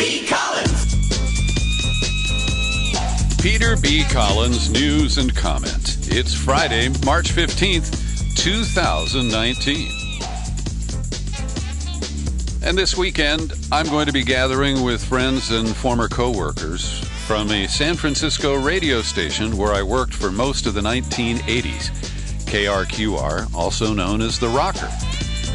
B. Collins. Peter B. Collins, News and Comment. It's Friday, March 15th, 2019. And this weekend, I'm going to be gathering with friends and former co-workers from a San Francisco radio station where I worked for most of the 1980s, KRQR, also known as The Rocker.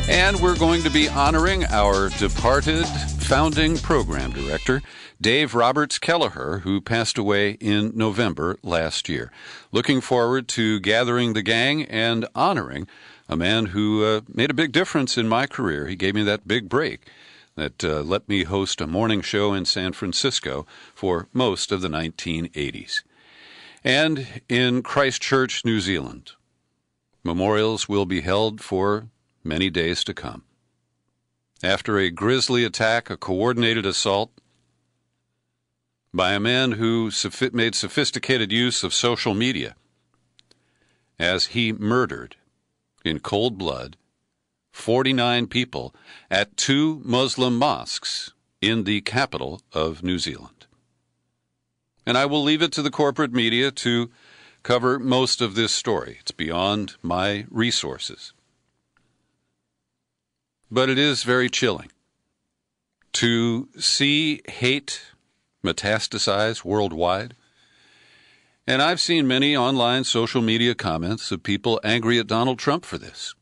And we're going to be honoring our departed founding program director, Dave Roberts Kelleher, who passed away in November last year. Looking forward to gathering the gang and honoring a man who made a big difference in my career. He gave me that big break that let me host a morning show in San Francisco for most of the 1980s. And in Christchurch, New Zealand, memorials will be held for many days to come. After a grisly attack, a coordinated assault by a man who made sophisticated use of social media as he murdered in cold blood 49 people at 2 Muslim mosques in the capital of New Zealand. And I will leave it to the corporate media to cover most of this story. It's beyond my resources. But it is very chilling to see hate metastasize worldwide. And I've seen many online social media comments of people angry at Donald Trump for this.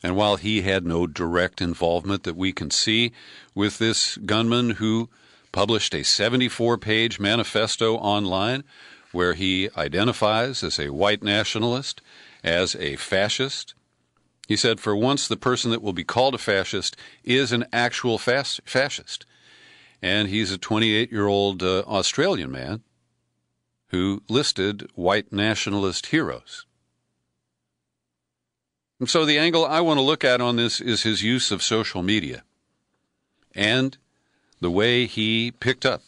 And while he had no direct involvement that we can see with this gunman who published a 74-page manifesto online where he identifies as a white nationalist, as a fascist, he said, for once, the person that will be called a fascist is an actual fascist. And he's a 28-year-old Australian man who listed white nationalist heroes. And so the angle I want to look at on this is his use of social media and the way he picked up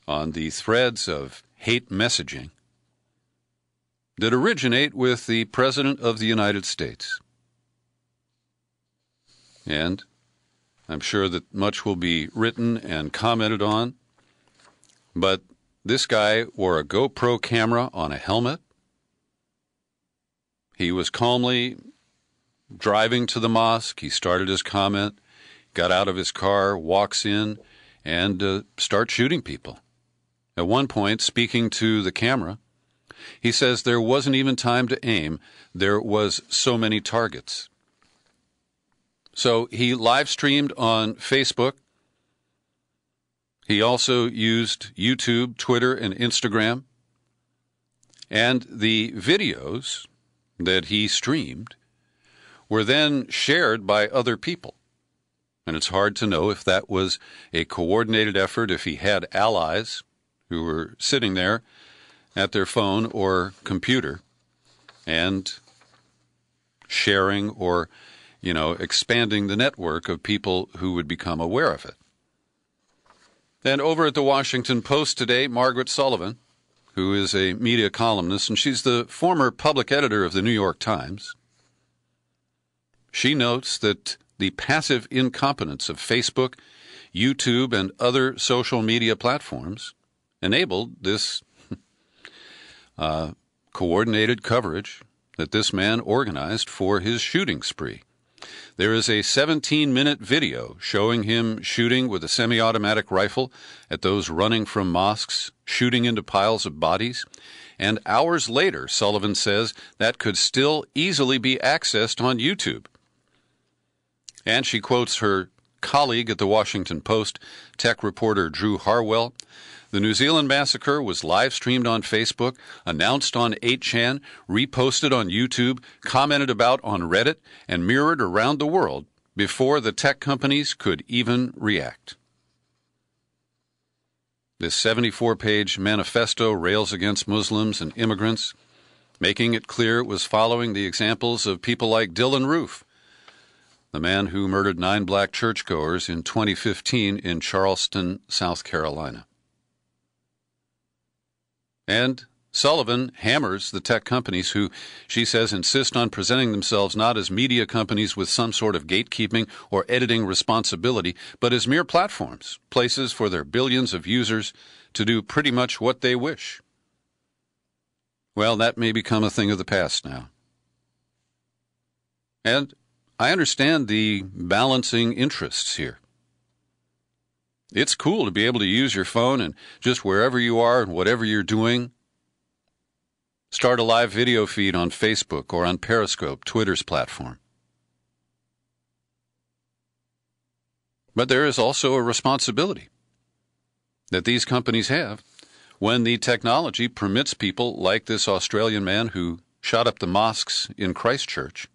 on the threads of hate messaging that originate with the President of the United States. And I'm sure that much will be written and commented on, but this guy wore a GoPro camera on a helmet. He was calmly driving to the mosque. He started his comment, got out of his car, walks in, and starts shooting people. At one point, speaking to the camera, he says there wasn't even time to aim. There was so many targets. So he live streamed on Facebook. He also used YouTube, Twitter, and Instagram. And the videos that he streamed were then shared by other people. And it's hard to know if that was a coordinated effort, if he had allies who were sitting there at their phone or computer and sharing or expanding the network of people who would become aware of it. Then over at the Washington Post today, Margaret Sullivan, who is a media columnist, and she's the former public editor of the New York Times, she notes that the passive incompetence of Facebook, YouTube, and other social media platforms enabled this coordinated coverage that this man organized for his shooting spree. There is a 17-minute video showing him shooting with a semi-automatic rifle at those running from mosques, shooting into piles of bodies. And hours later, Sullivan says, that could still easily be accessed on YouTube. And she quotes her colleague at the Washington Post, tech reporter Drew Harwell. The New Zealand massacre was live-streamed on Facebook, announced on 8chan, reposted on YouTube, commented about on Reddit, and mirrored around the world before the tech companies could even react. This 74-page manifesto rails against Muslims and immigrants, making it clear it was following the examples of people like Dylan Roof, the man who murdered 9 black churchgoers in 2015 in Charleston, South Carolina. And Sullivan hammers the tech companies who, she says, insist on presenting themselves not as media companies with some sort of gatekeeping or editing responsibility, but as mere platforms, places for their billions of users to do pretty much what they wish. Well, that may become a thing of the past now. And I understand the balancing interests here. It's cool to be able to use your phone and just wherever you are and whatever you're doing, start a live video feed on Facebook or on Periscope, Twitter's platform. But there is also a responsibility that these companies have when the technology permits people like this Australian man who shot up the mosques in Christchurch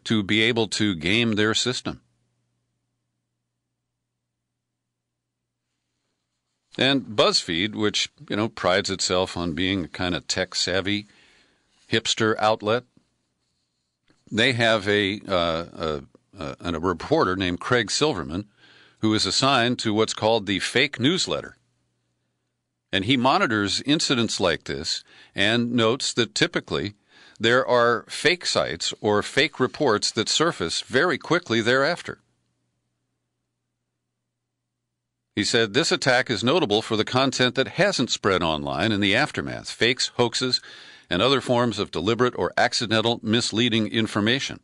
to be able to game their system. And BuzzFeed, which, prides itself on being a kind of tech-savvy hipster outlet, they have a reporter named Craig Silverman who is assigned to what's called the fake newsletter. And he monitors incidents like this and notes that typically there are fake sites or fake reports that surface very quickly thereafter. He said, this attack is notable for the content that hasn't spread online in the aftermath, fakes, hoaxes, and other forms of deliberate or accidental misleading information.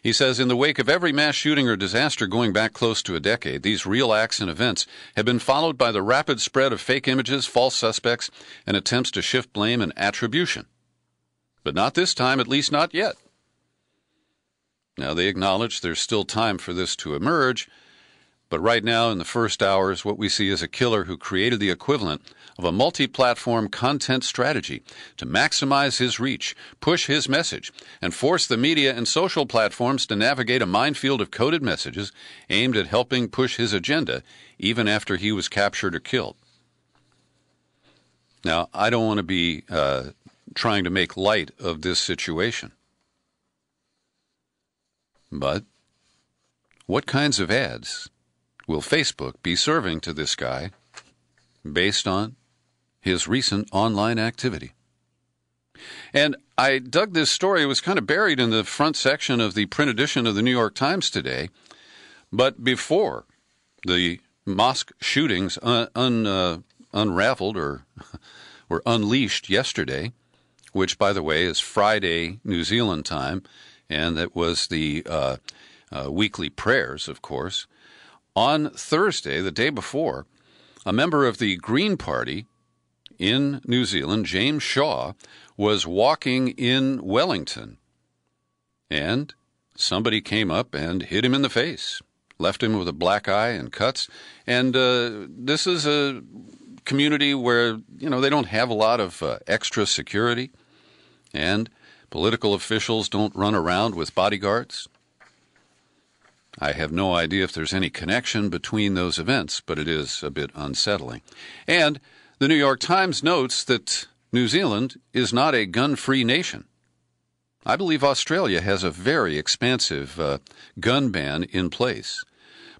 He says, in the wake of every mass shooting or disaster going back close to a decade, these real acts and events have been followed by the rapid spread of fake images, false suspects, and attempts to shift blame and attribution. But not this time, at least not yet. Now, they acknowledge there's still time for this to emerge, but right now, in the first hours, what we see is a killer who created the equivalent of a multi-platform content strategy to maximize his reach, push his message, and force the media and social platforms to navigate a minefield of coded messages aimed at helping push his agenda, even after he was captured or killed. Now, I don't want to be trying to make light of this situation. But what kinds of ads will Facebook be serving to this guy based on his recent online activity? And I dug this story. It was kind of buried in the front section of the print edition of the New York Times today. But before the mosque shootings unraveled or were unleashed yesterday, which, by the way, is Friday, New Zealand time, and that was the weekly prayers, of course. On Thursday, the day before, a member of the Green Party in New Zealand, James Shaw, was walking in Wellington, and somebody came up and hit him in the face, left him with a black eye and cuts. And this is a community where, they don't have a lot of extra security, and political officials don't run around with bodyguards. I have no idea if there's any connection between those events, but it is a bit unsettling. And the New York Times notes that New Zealand is not a gun-free nation. I believe Australia has a very expansive gun ban in place.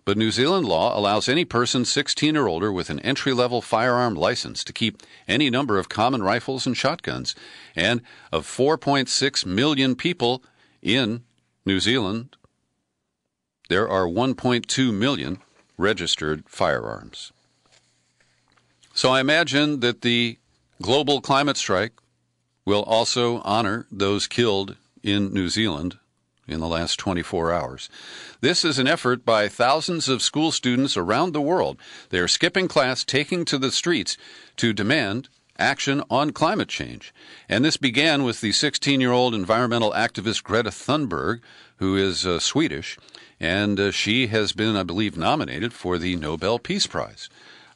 But New Zealand law allows any person 16 or older with an entry-level firearm license to keep any number of common rifles and shotguns. And of 4.6 million people in New Zealand, there are 1.2 million registered firearms. So I imagine that the global climate strike will also honor those killed in New Zealand in the last 24 hours. This is an effort by thousands of school students around the world. They are skipping class, taking to the streets to demand action on climate change. And this began with the 16-year-old environmental activist Greta Thunberg, who is Swedish, and she has been, I believe, nominated for the Nobel Peace Prize.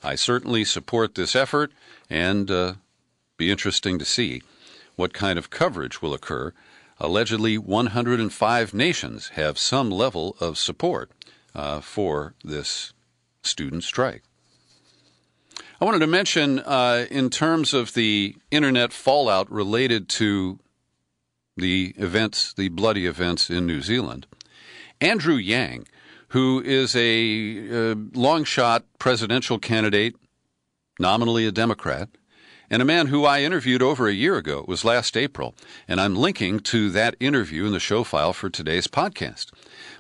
I certainly support this effort, and be interesting to see what kind of coverage will occur. Allegedly, 105 nations have some level of support for this student strike. I wanted to mention, in terms of the internet fallout related to the events, the bloody events in New Zealand, Andrew Yang, who is a long-shot presidential candidate, nominally a Democrat, and a man who I interviewed over a year ago. It was last April, and I'm linking to that interview in the show file for today's podcast.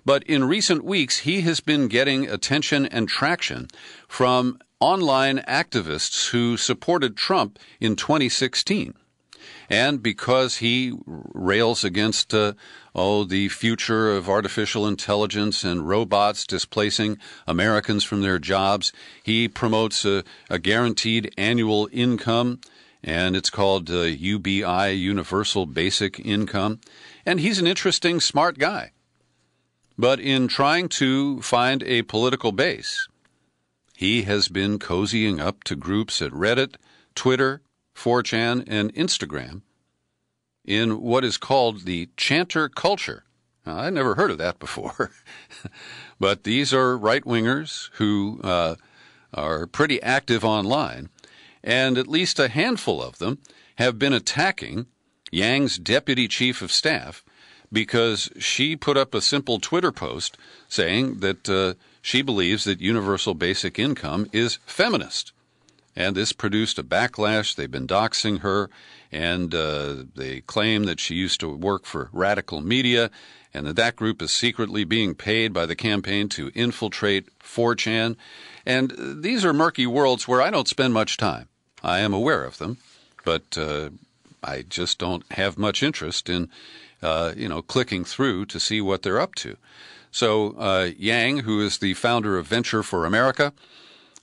But in recent weeks, he has been getting attention and traction from online activists who supported Trump in 2016. And because he rails against the future of artificial intelligence and robots displacing Americans from their jobs, he promotes a guaranteed annual income, and it's called UBI, Universal Basic Income. And he's an interesting, smart guy. But in trying to find a political base, he has been cozying up to groups at Reddit, Twitter, 4chan, and Instagram in what is called the chanter culture. Now, I never heard of that before. But these are right-wingers who are pretty active online, and at least a handful of them have been attacking Yang's deputy chief of staff because she put up a simple Twitter post saying that she believes that universal basic income is feminist. And this produced a backlash. They've been doxing her, and they claim that she used to work for Radical Media, and that group is secretly being paid by the campaign to infiltrate 4chan. And these are murky worlds where I don't spend much time. I am aware of them, but I just don't have much interest in, clicking through to see what they're up to. So Yang, who is the founder of Venture for America,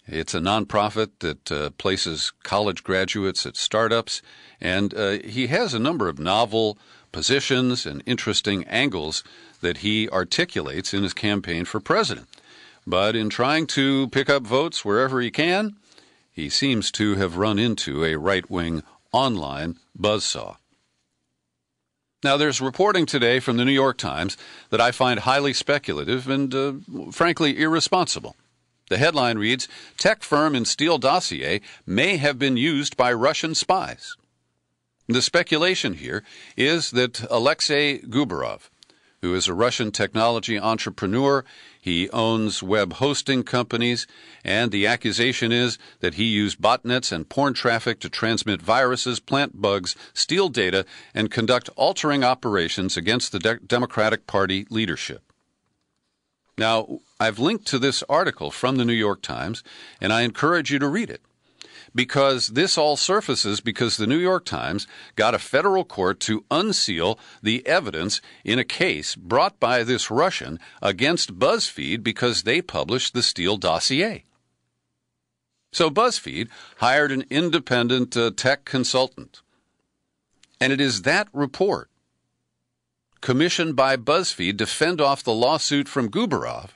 it's a nonprofit that places college graduates at startups, and he has a number of novel positions and interesting angles that he articulates in his campaign for president. But in trying to pick up votes wherever he can, he seems to have run into a right-wing online buzzsaw. Now, there's reporting today from the New York Times that I find highly speculative and, frankly, irresponsible. The headline reads, "Tech firm in Steele dossier may have been used by Russian spies." The speculation here is that Alexei Gubarov, who is a Russian technology entrepreneur, he owns web hosting companies, and the accusation is that he used botnets and porn traffic to transmit viruses, plant bugs, steal data, and conduct altering operations against the Democratic Party leadership. Now, I've linked to this article from the New York Times, and I encourage you to read it, because this all surfaces because the New York Times got a federal court to unseal the evidence in a case brought by this Russian against BuzzFeed because they published the Steele dossier. So BuzzFeed hired an independent tech consultant, and it is that report, commissioned by BuzzFeed to fend off the lawsuit from Gubarov,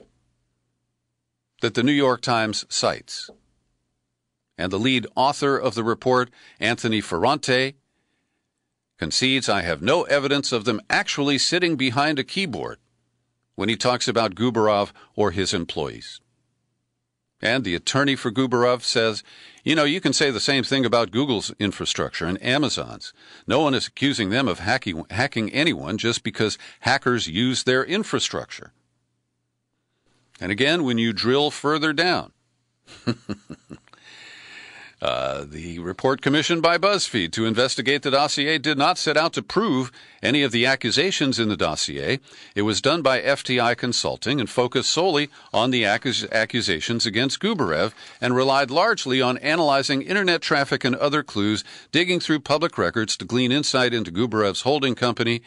that the New York Times cites. And the lead author of the report, Anthony Ferrante, concedes, "I have no evidence of them actually sitting behind a keyboard," when he talks about Gubarov or his employees. And the attorney for Gubarov says, you can say the same thing about Google's infrastructure and Amazon's. No one is accusing them of hacking anyone just because hackers use their infrastructure. And again, when you drill further down, the report commissioned by BuzzFeed to investigate the dossier did not set out to prove any of the accusations in the dossier. It was done by FTI Consulting and focused solely on the accusations against Gubarov and relied largely on analyzing internet traffic and other clues, digging through public records to glean insight into Gubarov's holding company.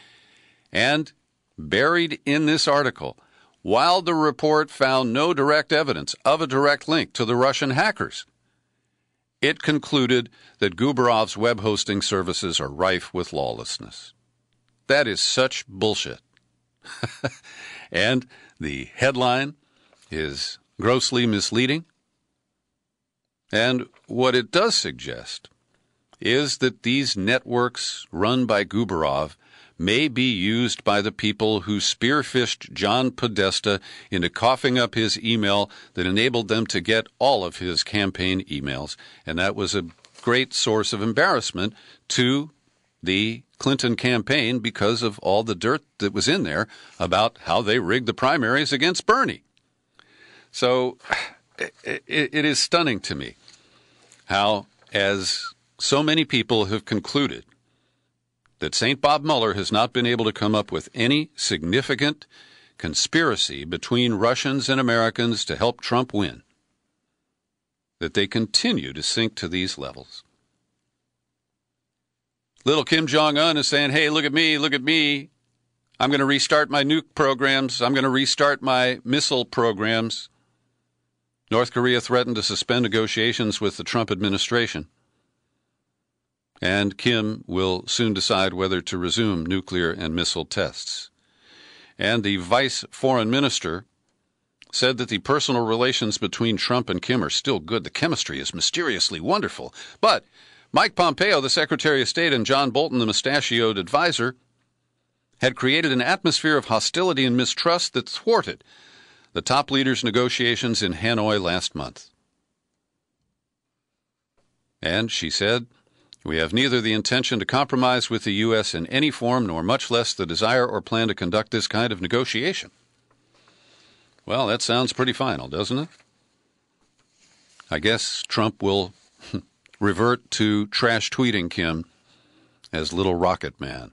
And buried in this article, while the report found no direct evidence of a direct link to the Russian hackers, it concluded that Gubarov's web hosting services are rife with lawlessness. That is such bullshit. And the headline is grossly misleading. And what it does suggest is that these networks run by Gubarov may be used by the people who spearfished John Podesta into coughing up his email that enabled them to get all of his campaign emails. And that was a great source of embarrassment to the Clinton campaign because of all the dirt that was in there about how they rigged the primaries against Bernie. So it is stunning to me how, as So many people have concluded that St. Bob Mueller has not been able to come up with any significant conspiracy between Russians and Americans to help Trump win, that they continue to sink to these levels. Little Kim Jong-un is saying, hey, look at me, look at me. I'm going to restart my nuke programs. I'm going to restart my missile programs. North Korea threatened to suspend negotiations with the Trump administration. And Kim will soon decide whether to resume nuclear and missile tests. And the vice foreign minister said that the personal relations between Trump and Kim are still good. The chemistry is mysteriously wonderful. But Mike Pompeo, the Secretary of State, and John Bolton, the mustachioed advisor, had created an atmosphere of hostility and mistrust that thwarted the top leaders' negotiations in Hanoi last month. And she said, we have neither the intention to compromise with the U.S. in any form, nor much less the desire or plan to conduct this kind of negotiation. Well, that sounds pretty final, doesn't it? I guess Trump will revert to trash tweeting Kim as Little Rocket Man.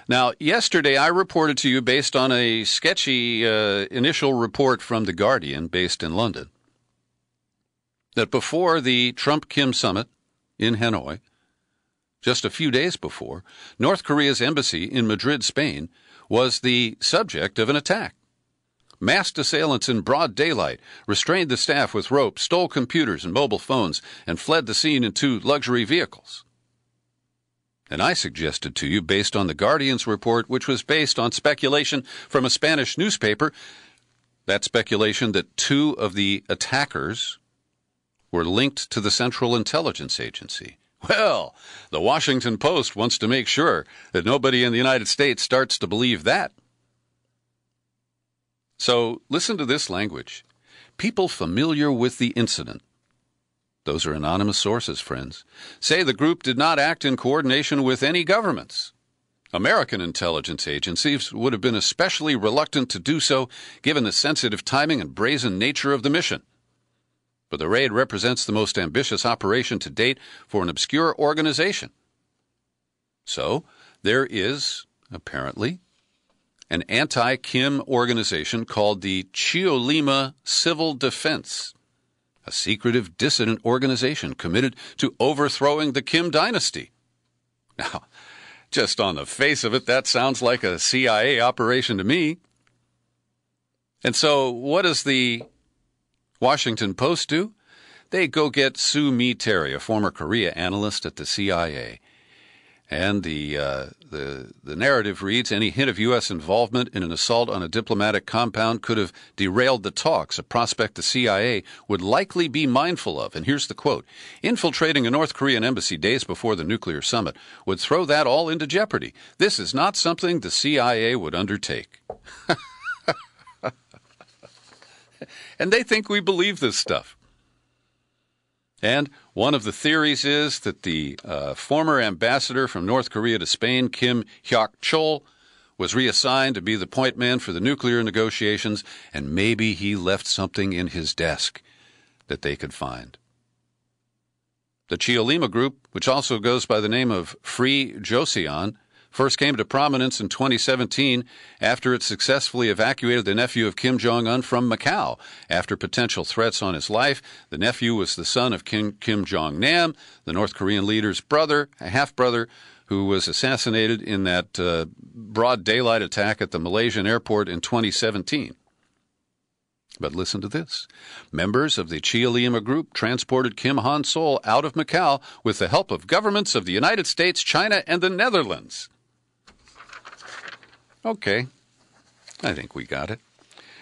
Now, yesterday I reported to you, based on a sketchy initial report from The Guardian based in London, that before the Trump-Kim summit in Hanoi, just a few days before, North Korea's embassy in Madrid, Spain, was the subject of an attack. Masked assailants in broad daylight restrained the staff with ropes, stole computers and mobile phones, and fled the scene in 2 luxury vehicles. And I suggested to you, based on The Guardian's report, which was based on speculation from a Spanish newspaper, that speculation that 2 of the attackers were linked to the Central Intelligence Agency. Well, the Washington Post wants to make sure that nobody in the United States starts to believe that. So listen to this language. People familiar with the incident, those are anonymous sources, friends, say the group did not act in coordination with any governments. American intelligence agencies would have been especially reluctant to do so, given the sensitive timing and brazen nature of the mission. But the raid represents the most ambitious operation to date for an obscure organization. So, there is, apparently, an anti-Kim organization called the Chiolima Civil Defense, a secretive dissident organization committed to overthrowing the Kim dynasty. Now, just on the face of it, that sounds like a CIA operation to me. And so, what does the Washington Post do? They go get Sue Mi Terry, a former Korea analyst at the CIA. And the narrative reads, any hint of U.S. involvement in an assault on a diplomatic compound could have derailed the talks, a prospect the CIA would likely be mindful of. And here's the quote, infiltrating a North Korean embassy days before the nuclear summit would throw that all into jeopardy. This is not something the CIA would undertake. And they think we believe this stuff. And one of the theories is that the former ambassador from North Korea to Spain, Kim Hyok-chol, was reassigned to be the point man for the nuclear negotiations, and maybe he left something in his desk that they could find. The Chiolima group, which also goes by the name of Free Joseon, first came to prominence in 2017 after it successfully evacuated the nephew of Kim Jong-un from Macau. After potential threats on his life, the nephew was the son of Kim Jong-nam, the North Korean leader's brother, a half-brother, who was assassinated in that broad daylight attack at the Malaysian airport in 2017. But listen to this. Members of the Chiolima group transported Kim Han-sol out of Macau with the help of governments of the United States, China, and the Netherlands. Okay, I think we got it.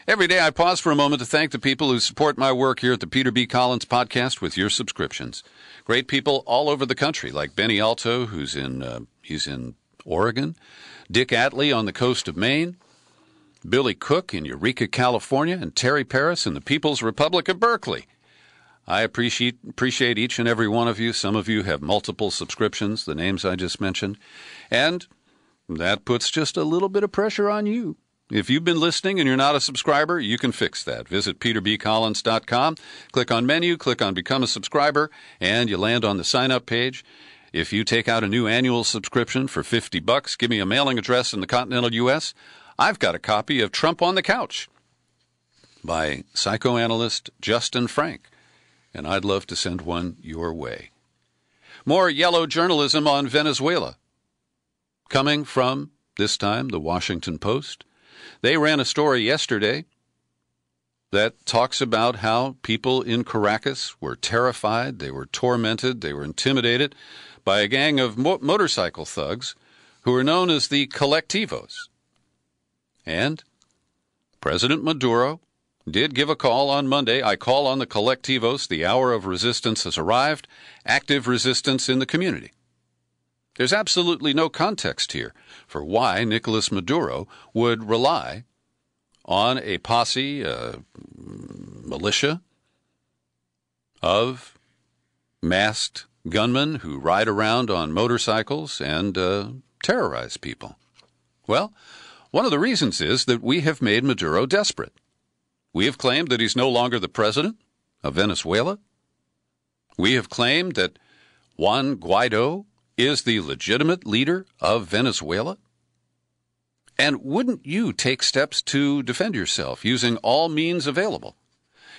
Every day I pause for a moment to thank the people who support my work here at the Peter B. Collins Podcast with your subscriptions. Great people all over the country, like Benny Alto, he's in Oregon, Dick Atlee on the coast of Maine, Billy Cook in Eureka, California, and Terry Paris in the People's Republic of Berkeley. I appreciate each and every one of you. Some of you have multiple subscriptions, the names I just mentioned, and that puts just a little bit of pressure on you. If you've been listening and you're not a subscriber, you can fix that. Visit peterbcollins.com, click on menu, click on Become a Subscriber, and you land on the sign-up page. If you take out a new annual subscription for $50, give me a mailing address in the continental U.S., I've got a copy of Trump on the Couch by psychoanalyst Justin Frank, and I'd love to send one your way. More yellow journalism on Venezuela, coming from, this time, the Washington Post. They ran a story yesterday that talks about how people in Caracas were terrified, they were tormented, they were intimidated by a gang of motorcycle thugs who are known as the Colectivos. And President Maduro did give a call on Monday. I call on the Colectivos. The hour of resistance has arrived. Active resistance in the community. There's absolutely no context here for why Nicolas Maduro would rely on a posse, militia of masked gunmen who ride around on motorcycles and terrorize people. Well, one of the reasons is that we have made Maduro desperate. We have claimed that he's no longer the president of Venezuela. We have claimed that Juan Guaido is the legitimate leader of Venezuela. And wouldn't you take steps to defend yourself using all means available?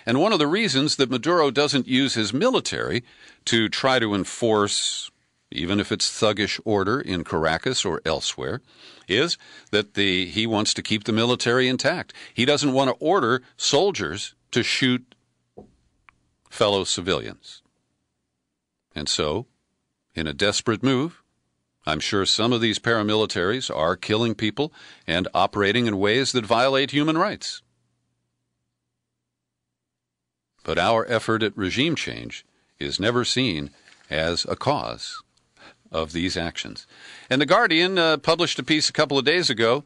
And one of the reasons that Maduro doesn't use his military to try to enforce, even if it's thuggish order in Caracas or elsewhere, is that he wants to keep the military intact. He doesn't want to order soldiers to shoot fellow civilians. And so, in a desperate move, I'm sure some of these paramilitaries are killing people and operating in ways that violate human rights. But our effort at regime change is never seen as a cause of these actions. And The Guardian published a piece a couple of days ago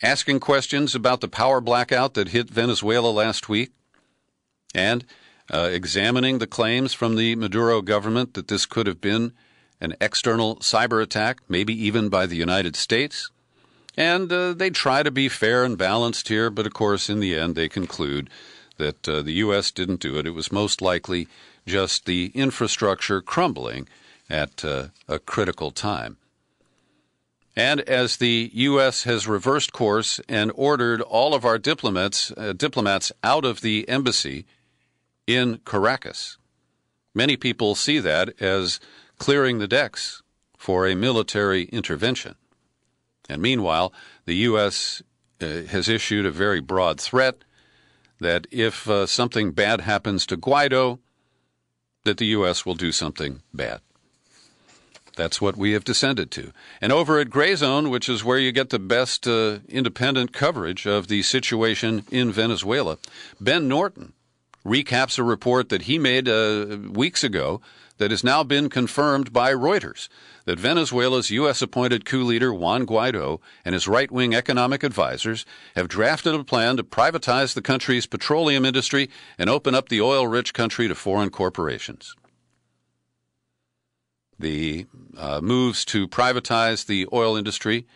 asking questions about the power blackout that hit Venezuela last week and examining the claims from the Maduro government that this could have been an external cyber attack, maybe even by the United States. And they try to be fair and balanced here, but of course in the end they conclude that the U.S. didn't do it. It was most likely just the infrastructure crumbling at a critical time. And as the U.S. has reversed course and ordered all of our diplomats out of the embassy in Caracas, many people see that as clearing the decks for a military intervention. And meanwhile, the U.S. has issued a very broad threat that if something bad happens to Guaido, that the U.S. will do something bad. That's what we have descended to. And over at Gray Zone, which is where you get the best independent coverage of the situation in Venezuela, Ben Norton recaps a report that he made weeks ago that has now been confirmed by Reuters, that Venezuela's U.S.-appointed coup leader Juan Guaido and his right-wing economic advisors have drafted a plan to privatize the country's petroleum industry and open up the oil-rich country to foreign corporations. The moves to privatize the oil industry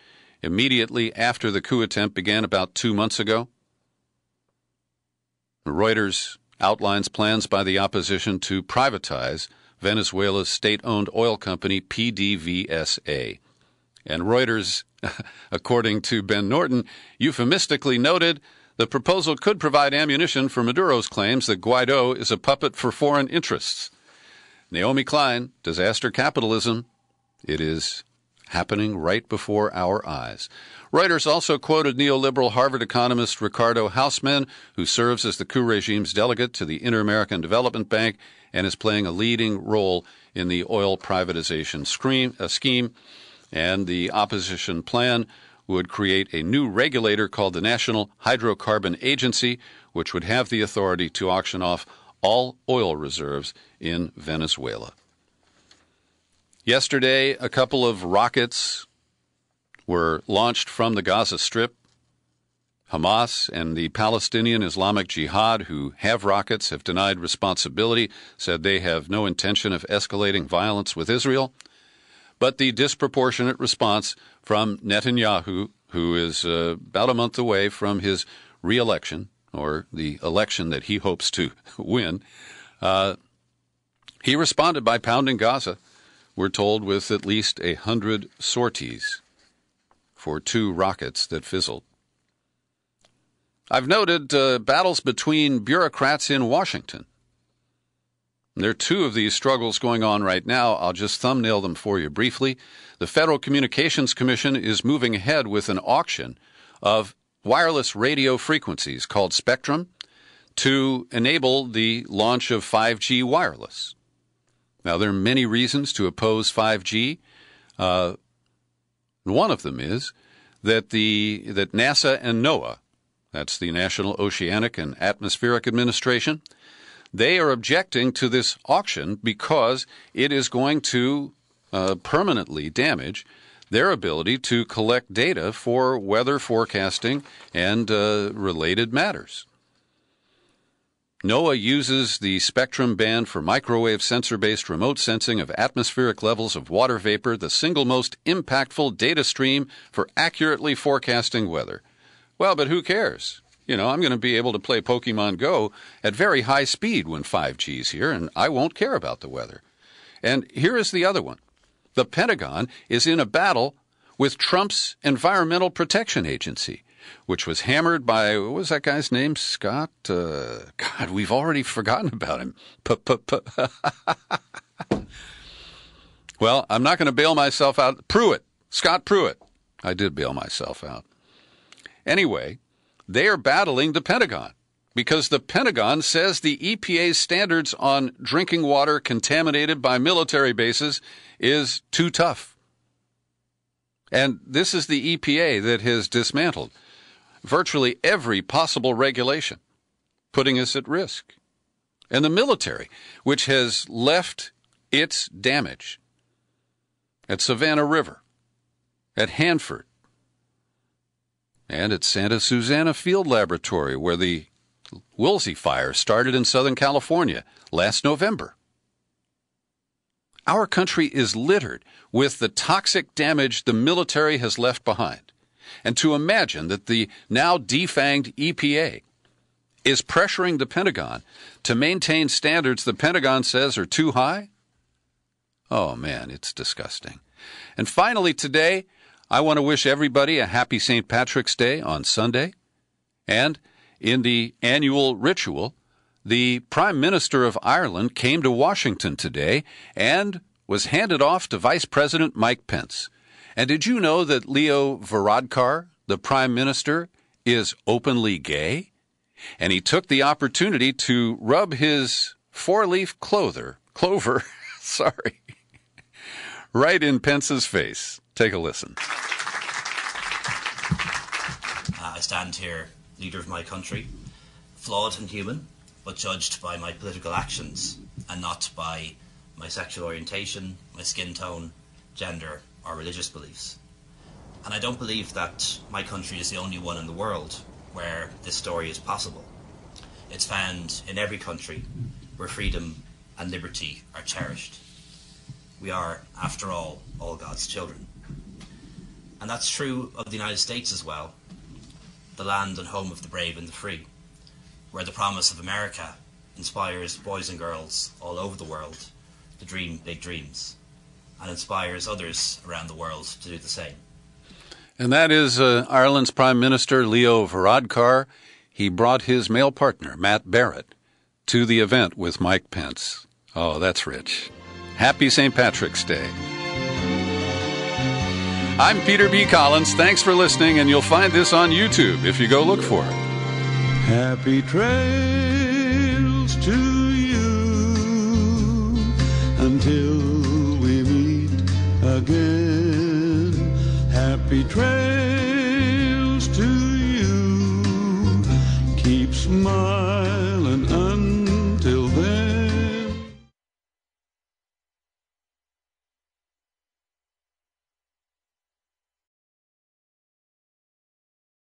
immediately after the coup attempt began about 2 months ago. Reuters outlines plans by the opposition to privatize Venezuela's state-owned oil company PDVSA. And Reuters, according to Ben Norton, euphemistically noted the proposal could provide ammunition for Maduro's claims that Guaido is a puppet for foreign interests. Naomi Klein, Disaster Capitalism, it is happening right before our eyes. Reuters also quoted neoliberal Harvard economist Ricardo Hausmann, who serves as the coup regime's delegate to the Inter-American Development Bank and is playing a leading role in the oil privatization scheme. And the opposition plan would create a new regulator called the National Hydrocarbon Agency, which would have the authority to auction off all oil reserves in Venezuela. Yesterday, a couple of rockets were launched from the Gaza Strip. Hamas and the Palestinian Islamic Jihad, who have rockets, have denied responsibility, said they have no intention of escalating violence with Israel. But the disproportionate response from Netanyahu who is about a month away from his re-election, or the election that he hopes to win, he responded by pounding Gaza, we're told, with at least 100 sorties for 2 rockets that fizzled. I've noted battles between bureaucrats in Washington. There are 2 of these struggles going on right now. I'll just thumbnail them for you briefly. The Federal Communications Commission is moving ahead with an auction of wireless radio frequencies called Spectrum to enable the launch of 5G wireless. Now, there are many reasons to oppose 5G. One of them is that NASA and NOAA, that's the National Oceanic and Atmospheric Administration, they are objecting to this auction because it is going to permanently damage their ability to collect data for weather forecasting and related matters. NOAA uses the spectrum band for microwave sensor-based remote sensing of atmospheric levels of water vapor, the single most impactful data stream for accurately forecasting weather. Well, but who cares? You know, I'm going to be able to play Pokemon Go at very high speed when 5G is here, and I won't care about the weather. And here is the other one. The Pentagon is in a battle with Trump's Environmental Protection Agency, which was hammered by, what was that guy's name? Scott? God, we've already forgotten about him. Well, I'm not going to bail myself out. Pruitt. Scott Pruitt. I did bail myself out. Anyway, they are battling the Pentagon because the Pentagon says the EPA's standards on drinking water contaminated by military bases is too tough. And this is the EPA that has dismantled virtually every possible regulation, putting us at risk. And the military, which has left its damage at Savannah River, at Hanford, and at Santa Susana Field Laboratory, where the Woolsey fire started in Southern California last November. Our country is littered with the toxic damage the military has left behind. And to imagine that the now defanged EPA is pressuring the Pentagon to maintain standards the Pentagon says are too high? Oh, man, it's disgusting. And finally today, I want to wish everybody a happy St. Patrick's Day on Sunday. And in the annual ritual, the Prime Minister of Ireland came to Washington today and was handed off to Vice President Mike Pence. And did you know that Leo Varadkar, the Prime Minister, is openly gay? And he took the opportunity to rub his 4-leaf clover, right in Pence's face. Take a listen. I stand here, leader of my country, flawed and human, but judged by my political actions and not by my sexual orientation, my skin tone, gender, or religious beliefs. And I don't believe that my country is the only one in the world where this story is possible. It's found in every country where freedom and liberty are cherished. We are, after all God's children. And that's true of the United States as well, the land and home of the brave and the free, where the promise of America inspires boys and girls all over the world to dream big dreams and inspires others around the world to do the same. And that is Ireland's Prime Minister, Leo Varadkar. He brought his male partner, Matt Barrett, to the event with Mike Pence. Oh, that's rich. Happy St. Patrick's Day. I'm Peter B. Collins. Thanks for listening, and you'll find this on YouTube if you go look for it. Happy trails to you until we meet again. Happy trails to you. Keep smiling